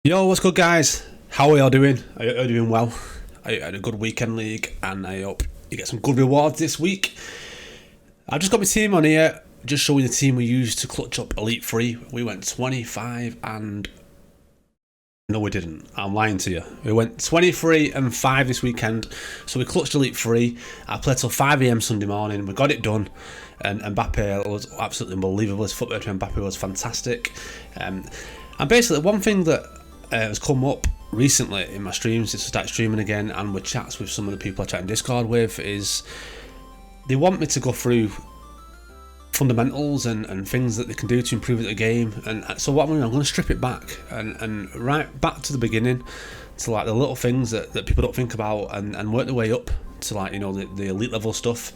Yo, what's good, guys? How are y'all doing? Are you doing well? I had a good weekend league, and I hope you get some good rewards this week. I've just got my team on here, just showing the team we used to clutch up Elite 3. We went 25 and... No, we didn't. I'm lying to you. We went 23 and 5 this weekend, so we clutched Elite 3. I played till 5 AM Sunday morning. We got it done, and Mbappe was absolutely unbelievable. His footwork to Mbappe was fantastic. And basically, one thing that has come up recently in my streams since I started streaming again, and with chats with some of the people I chat in Discord with, is they want me to go through fundamentals and things that they can do to improve the game. And so what I'm going to strip it back and right back to the beginning, to like the little things that people don't think about, and work their way up to, like, you know, the elite level stuff.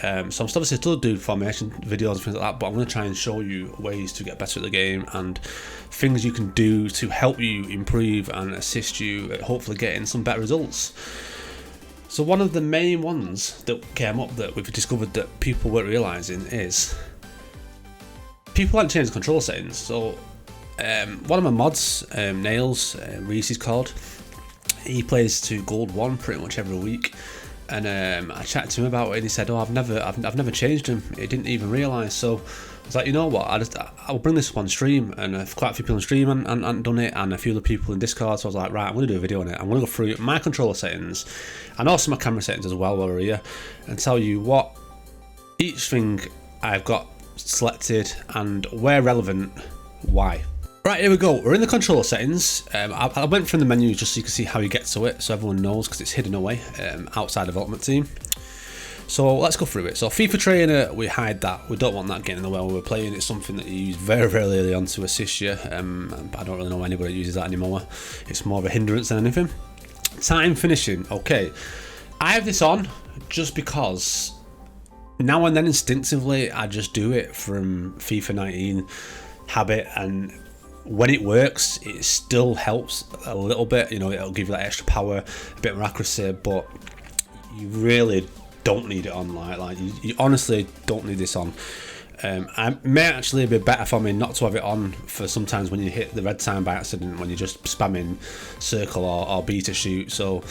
So I'm obviously still do formation videos and things like that, but I'm going to try and show you ways to get better at the game and things you can do to help you improve and assist you at hopefully getting some better results. So one of the main ones that came up that we've discovered that people weren't realising is people hadn't changed the control settings. So one of my mods, Nails, Reese is called, he plays to Gold 1 pretty much every week. And I chatted to him about it, and he said, "Oh, I've never changed him. He didn't even realise." So I was like, you know what? I'll bring this up on stream, and quite a few people on stream hadn't done it, and a few other people in Discord. So I was like, right, I'm going to do a video on it. I'm going to go through my controller settings, and also my camera settings as well while we're here, and tell you what each thing I've got selected and where relevant, why. Right, here we go. We're in the controller settings. I went from the menu just so you can see how you get to it, so everyone knows, because it's hidden away outside development team. So let's go through it. So FIFA trainer, we hide that. We don't want that getting in the way when we're playing. It's something that you use very, very early on to assist you. I don't really know anybody that uses that anymore. It's more of a hindrance than anything. Time finishing. Okay, I have this on just because now and then instinctively I just do it from FIFA 19 habit, and when it works, it still helps a little bit. You know, it'll give you that extra power, a bit more accuracy, but you really don't need it on. Like you honestly don't need this on. I may actually be better for me not to have it on for sometimes when you hit the red time by accident, when you're just spamming circle or B to shoot. So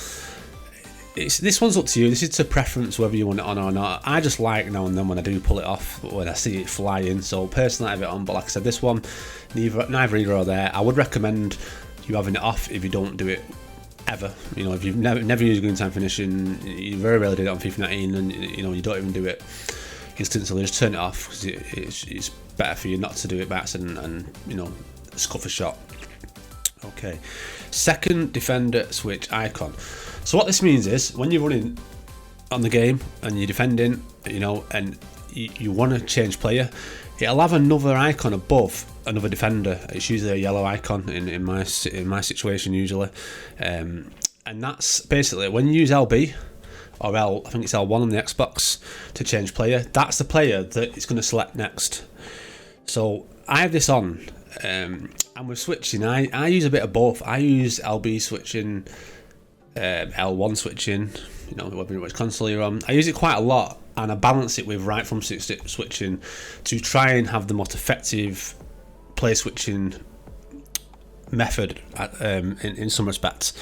this one's up to you. This is to preference whether you want it on or not. I just like now and then when I do pull it off, when I see it flying. So personally I have it on, but like I said, this one, neither either or there. I would recommend you having it off if you don't do it ever. You know, if you've never used green time finishing, you very rarely do it on FIFA 19, and you know, you don't even do it instantly, just turn it off, because it's better for you not to do it by accident and, you know, scuff a shot. Okay, second defender switch icon. So what this means is when you're running on the game and you're defending, you know, and you want to change player, it'll have another icon above another defender. It's usually a yellow icon in my situation usually, and that's basically when you use LB or I think it's L1 on the Xbox to change player. That's the player that it's going to select next. So I have this on, and with switching, I use a bit of both. I use LB switching, L1 switching, you know, whether which console you're on. I use it quite a lot, and I balance it with right thumb stick switching to try and have the most effective play switching method in some respects.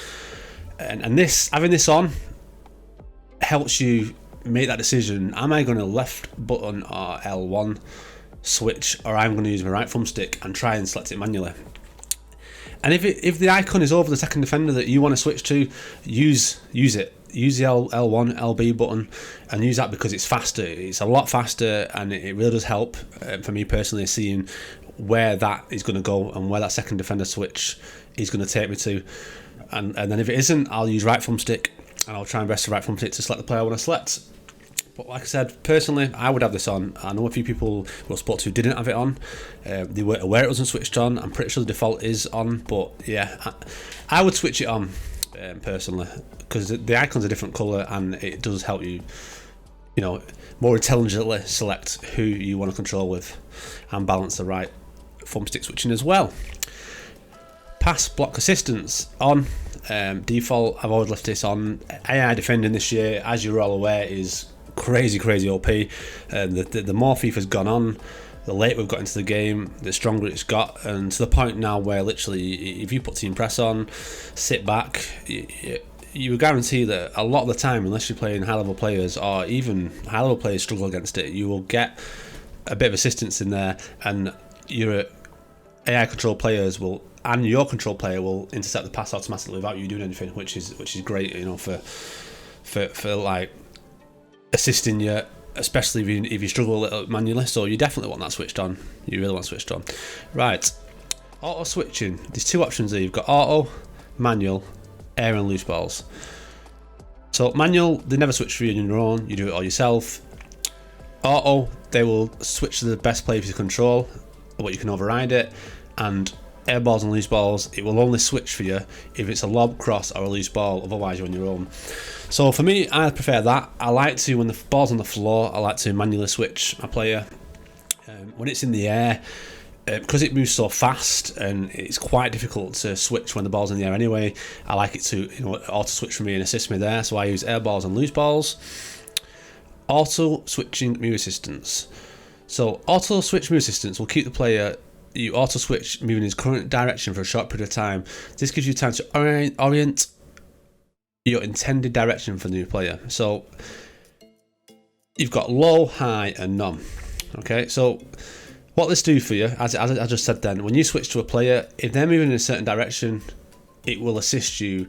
And this, having this on, helps you make that decision. Am I going to left button or L1 switch, or I'm going to use my right thumbstick and try and select it manually? And if the icon is over the second defender that you want to switch to, use it. Use the L1, LB button, and use that, because it's faster. It's a lot faster, and it really does help for me personally, seeing where that is going to go and where that second defender switch is going to take me to. And then if it isn't, I'll use right thumbstick, and I'll try and press the right thumbstick to select the player I want to select. But like I said, personally, I would have this on. I know a few people who I spoke to didn't have it on. They weren't aware it wasn't switched on. I'm pretty sure the default is on, but yeah, I would switch it on personally, because the icon's a different colour, and it does help you, you know, more intelligently select who you want to control with and balance the right thumbstick switching as well. Pass block assistance on. Default, I've always left this on. AI defending this year, as you're all aware, is crazy OP. The more FIFA's gone on, the later we've got into the game, the stronger it's got, and to the point now where literally, if you put team press on, sit back, you guarantee that a lot of the time, unless you're playing high-level players, or even high-level players struggle against it, you will get a bit of assistance in there, and your AI control players will, and your control player will intercept the pass automatically without you doing anything, which is great, you know, for like assisting you, especially if you struggle a little manually. So you definitely want that switched on. You really want it switched on. Right, auto switching. There's two options there. You've got auto, manual, air and loose balls. So manual, they never switch for you on your own. You do it all yourself. Auto, they will switch to the best player for your control, but you can override it. And air balls and loose balls, it will only switch for you if it's a lob, cross, or a loose ball. Otherwise, you're on your own. So for me, I prefer that. I like to, when the ball's on the floor, I like to manually switch my player. When it's in the air, because it moves so fast and it's quite difficult to switch when the ball's in the air anyway, I like it to, you know, auto switch for me and assist me there. So I use air balls and loose balls. Auto switching move assistance. So auto switch move assistance will keep the player, you auto switch moving in his current direction for a short period of time. This gives you time to orient your intended direction for the new player. So you've got low, high, and none. Okay, so what this do for you, as I just said then, when you switch to a player, if they're moving in a certain direction, it will assist you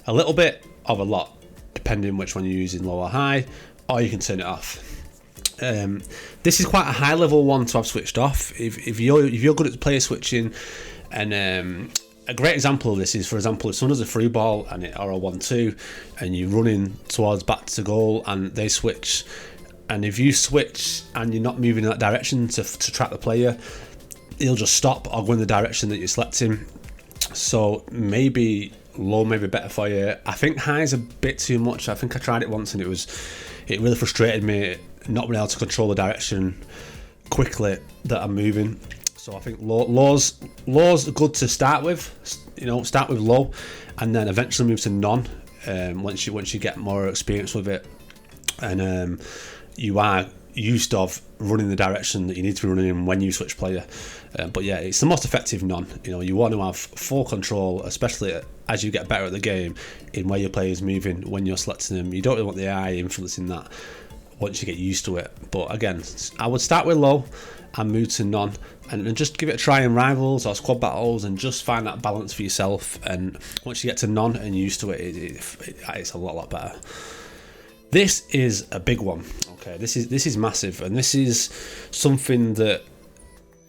a little bit of a lot, depending which one you're using, low or high, or you can turn it off. This is quite a high level one to have switched off. If you're good at player switching, and a great example of this is, for example, if someone does a free ball and or a 1-2, and you're running towards back to goal, and they switch, and if you switch and you're not moving in that direction to track the player, he'll just stop or go in the direction that you select him. So maybe low may be better for you. I think high is a bit too much. I think I tried it once and it really frustrated me not being able to control the direction quickly that I'm moving. So I think low's good to start with. You know, start with low, and then eventually move to none. Once you get more experience with it, and you are used of running the direction that you need to be running in when you switch player. But yeah, it's the most effective none. You know, you want to have full control, especially as you get better at the game, in where your player is moving when you're selecting them. You don't really want the AI influencing that once you get used to it. But again, I would start with low and move to none, and just give it a try in rivals or squad battles, and just find that balance for yourself. And once you get to none and you're used to it, it's a lot better. This is a big one. Okay, this is massive, and this is something that,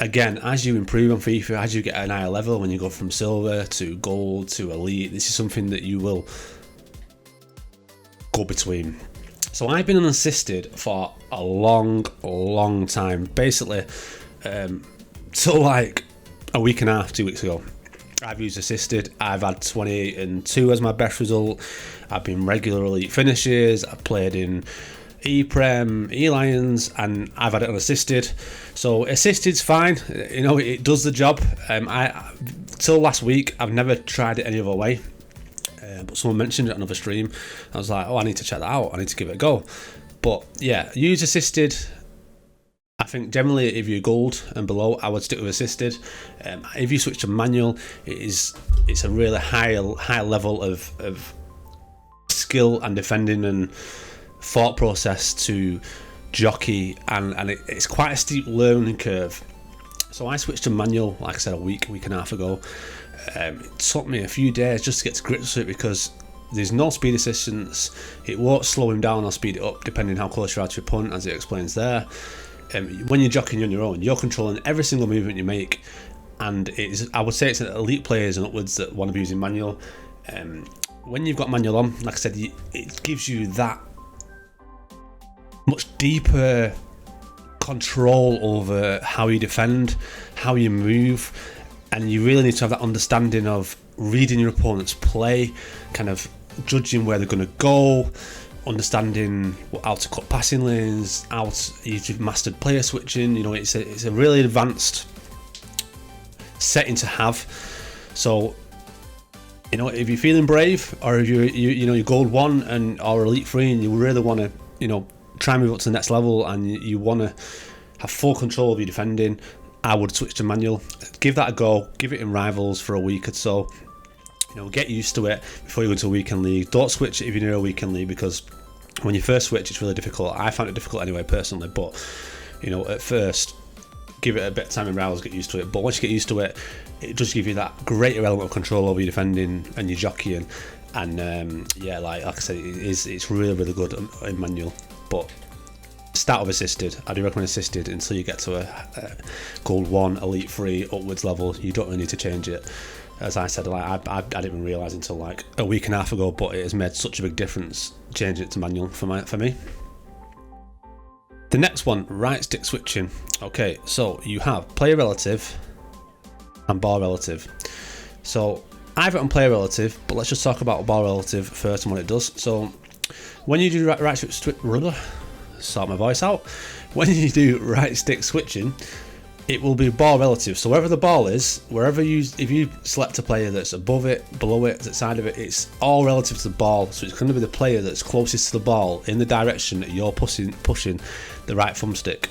again, as you improve on FIFA, as you get an higher level, when you go from silver to gold to elite, this is something that you will go between. So I've been unassisted for a long time, basically till like a week and a half, 2 weeks ago. I've used assisted. I've had 28 and 2 as my best result. I've been regular elite finishes. I've played in E-Prem, E-Lions, and I've had it unassisted. So assisted's fine. You know, it does the job. Till last week, I've never tried it any other way. But someone mentioned it on another stream. I was like, oh, I need to check that out. I need to give it a go. But yeah, use assisted. I think generally, if you're gold and below, I would stick with assisted. If you switch to manual, it's a really high level of skill and defending and thought process to jockey, and it's quite a steep learning curve. So I switched to manual, like I said, a week and a half ago. It took me a few days just to get to grips with it, because there's no speed assistance. It won't slow him down or speed it up depending how close you are to your opponent, as it explains there. When you're jockeying on your own, you're controlling every single movement you make, and I would say it's elite players and upwards that want to be using manual. When you've got manual on, like I said, it gives you that much deeper control over how you defend, how you move, and you really need to have that understanding of reading your opponent's play, kind of judging where they're going to go, understanding how to cut passing lanes, you've mastered player switching. You know, it's a really advanced setting to have. So, you know, if you're feeling brave, or if you're gold 1 or elite 3, and you really want to, try and move up to the next level, and you want to have full control of your defending, I would switch to manual. Give that a go. Give it in Rivals for a week or so. Get used to it before you go into a weekend league. Don't switch it if you're in a weekend league, because when you first switch, it's really difficult. I found it difficult anyway, personally, but at first, give it a bit of time in Rivals, get used to it. But once you get used to it, it does give you that greater element of control over your defending and your jockeying. And like I said, it's really, really good in manual. But start with assisted. I do recommend assisted until you get to a gold 1, elite 3 upwards level. You don't really need to change it. As I said, like I didn't even realise until like a week and a half ago, but it has made such a big difference changing it to manual for me. The next one, right stick switching. Okay, so you have player relative and ball relative. So I have it on player relative, but let's just talk about ball relative first and what it does. So when you do right stick sort my voice out. When you do right stick switching, it will be ball relative. So wherever the ball is, if you select a player that's above it, below it, the side of it, it's all relative to the ball. So it's going to be the player that's closest to the ball in the direction that you're pushing the right thumbstick.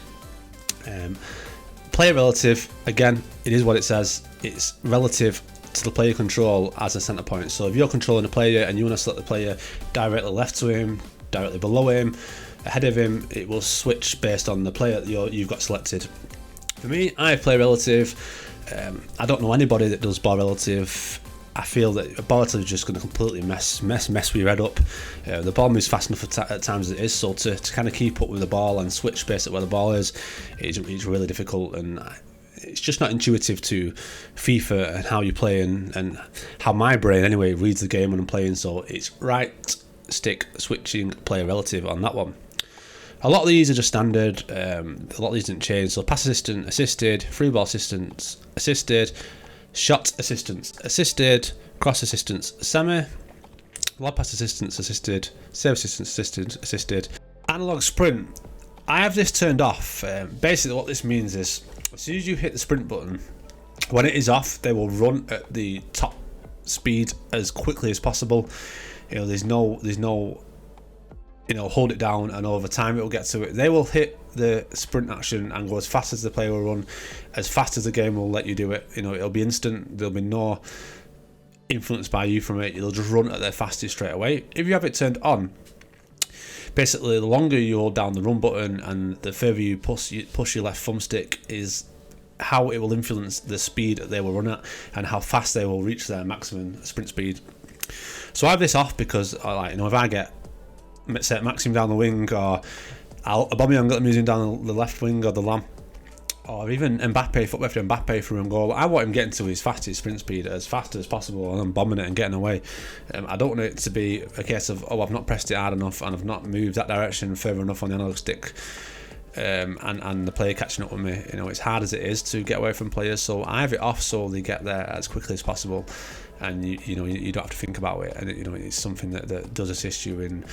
Player relative, again, it is what it says. It's relative to the player control as a centre point. So if you're controlling a player and you want to select the player directly left to him, directly below him, ahead of him, it will switch based on the player that you've got selected. For me, I play relative. I don't know anybody that does ball relative. I feel that ball relative is just going to completely mess your head up. The ball moves fast enough at times as it is, so to kind of keep up with the ball and switch based at where the ball is really difficult, and it's just not intuitive to FIFA and how you play and how my brain anyway reads the game when I'm playing. So it's right stick switching player relative on that one. A lot of these are just standard. A lot of these didn't change. So pass assistant, assisted, free ball assistance, assisted, shot assistance, assisted, cross assistance, semi, lob pass assistance, assisted, save assistance, assisted, analog sprint. I have this turned off. Basically what this means is, as soon as you hit the sprint button, when it is off, they will run at the top speed as quickly as possible. There's no hold it down and over time it will get to it. They will hit the sprint action and go as fast as the player will run, as fast as the game will let you do it. It'll be instant. There'll be no influence by you from it. It'll just run at their fastest straight away. If you have it turned on, basically the longer you hold down the run button and the further you push your left thumbstick is how it will influence the speed that they will run at and how fast they will reach their maximum sprint speed. So I have this off because if I get set Maxim down the wing, or Aubameyang got them using down the left wing, or the Lamp, or even Mbappe, football after Mbappe through him goal, I want him getting to his fastest sprint speed as fast as possible and then bombing it and getting away. I don't want it to be a case of, I've not pressed it hard enough and I've not moved that direction further enough on the analog stick, and the player catching up with me. It's hard as it is to get away from players, so I have it off so they get there as quickly as possible, and you don't have to think about it, and it's something that does assist you in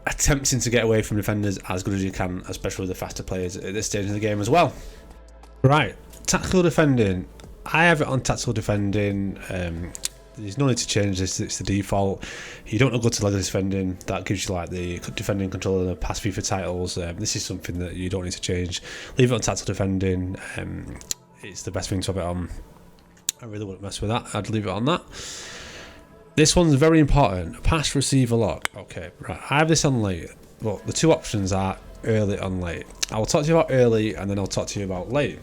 attempting to get away from defenders as good as you can, especially with the faster players at this stage of the game as well. Right, tactical defending. I have it on tactical defending. There's no need to change this, it's the default. You don't go to legacy defending, that gives you like the defending control of the past FIFA titles. This is something that you don't need to change. Leave it on tactical defending. It's the best thing to have it on. I really wouldn't mess with that, I'd leave it on that. This one's very important. Pass receiver lock. Okay, right. I have this on late. Well, the two options are early and late. I will talk to you about early and then I'll talk to you about late.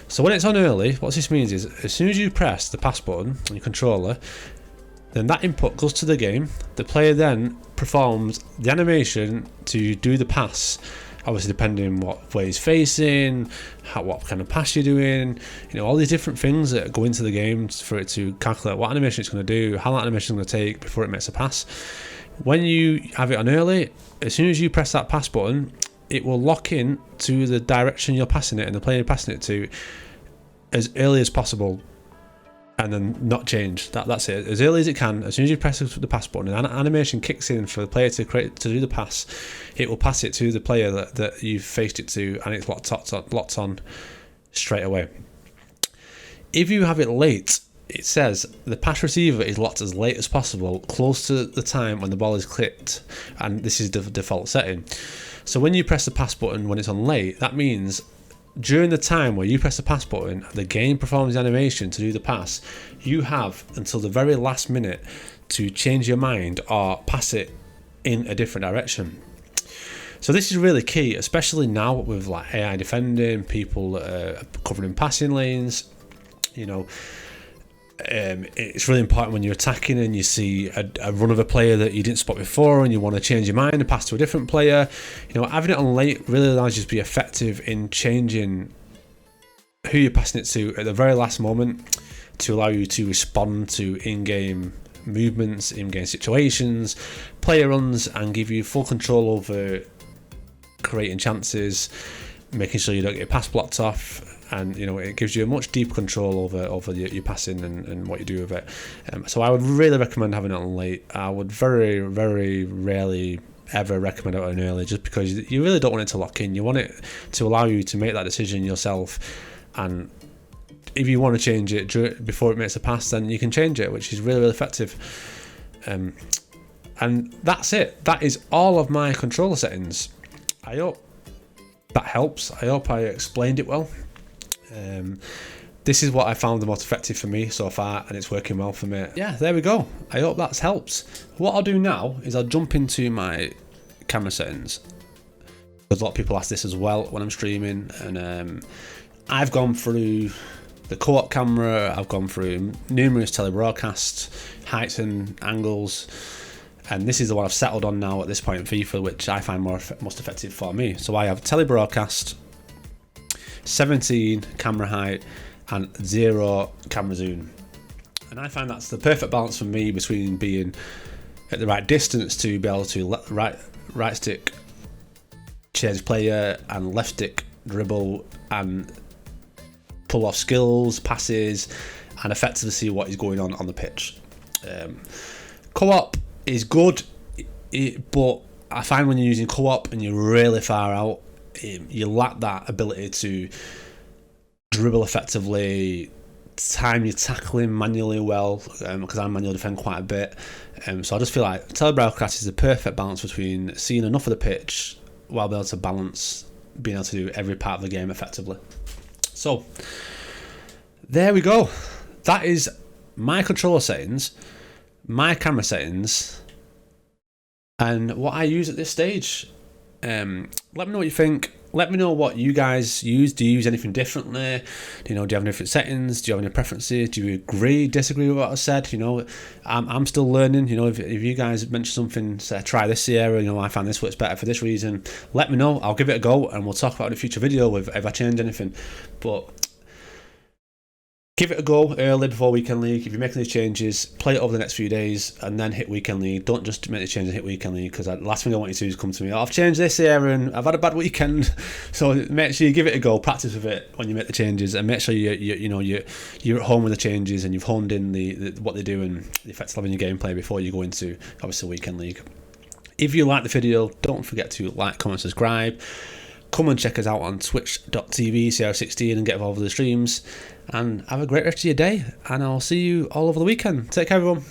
So when it's on early, what this means is as soon as you press the pass button on your controller, then that input goes to the game. The player then performs the animation to do the pass. Obviously, depending on what way he's facing, what kind of pass you're doing, all these different things that go into the game for it to calculate what animation it's going to do, how that animation is going to take before it makes a pass. When you have it on early, as soon as you press that pass button, it will lock in to the direction you're passing it and the player you're passing it to as early as possible, and then not change. That's it. As early as it can, as soon as you press the pass button, and animation kicks in for the player to do the pass, it will pass it to the player that you've faced it to, and it's locked on straight away. If you have it late, it says the pass receiver is locked as late as possible, close to the time when the ball is clicked, and this is the default setting. So when you press the pass button when it's on late, that means during the time where you press the pass button, the game performs the animation to do the pass. You have until the very last minute to change your mind or pass it in a different direction. So this is really key, especially now with like AI defending, people covering passing lanes. It's really important when you're attacking and you see a run of a player that you didn't spot before and you want to change your mind and pass to a different player. Having it on late really allows you to be effective in changing who you're passing it to at the very last moment to allow you to respond to in-game movements, in-game situations, player runs, and give you full control over creating chances, making sure you don't get pass blocked off, and it gives you a much deeper control over your passing and what you do with it. So I would really recommend having it on late. I would very, very rarely ever recommend it on early, just because you really don't want it to lock in. You want it to allow you to make that decision yourself, and if you want to change it before it makes a pass, then you can change it, which is really, really effective. And that's it. That is all of my controller settings. I hope that helps. I hope I explained it well. This is what I found the most effective for me so far, and it's working well for me. Yeah, there we go. I hope that's helped. What I'll do now is I'll jump into my camera settings, because a lot of people ask this as well when I'm streaming, and I've gone through the co-op camera, I've gone through numerous telebroadcast heights and angles, and this is the one I've settled on now at this point in FIFA, which I find most effective for me. So I have telebroadcast, 17 camera height, and 0 camera zoom, and I find that's the perfect balance for me between being at the right distance to be able to right stick change player and left stick dribble and pull off skills, passes, and effectively see what is going on the pitch. Co-op is good, but I find when you're using co-op and you're really far out, you lack that ability to dribble effectively, time your tackling manually well, because I manually defend quite a bit. So I just feel like telebroadcast is the perfect balance between seeing enough of the pitch while being able to balance being able to do every part of the game effectively. So there we go. That is my controller settings, my camera settings, and what I use at this stage. Let me know what you think. Let me know what you guys use. Do you use anything differently? Do you have any different settings? Do you have any preferences? Do you agree, disagree with what I said? I'm still learning. If you guys mention something, say try this here, I find this works better for this reason, let me know. I'll give it a go, and we'll talk about it in a future video if I change anything. But give it a go early before Weekend League. If you're making these changes, play it over the next few days and then hit Weekend League. Don't just make the change and hit Weekend League, because the last thing I want you to do is come to me, I've changed this here and I've had a bad weekend. So make sure you give it a go, practice with it when you make the changes, and make sure you're at home with the changes and you've honed in the what they do and the effects of having your gameplay before you go into obviously Weekend League. If you like the video, don't forget to like, comment, subscribe. Come and check us out on twitch.tv/CR16 and get involved with the streams. And have a great rest of your day, and I'll see you all over the weekend. Take care, everyone.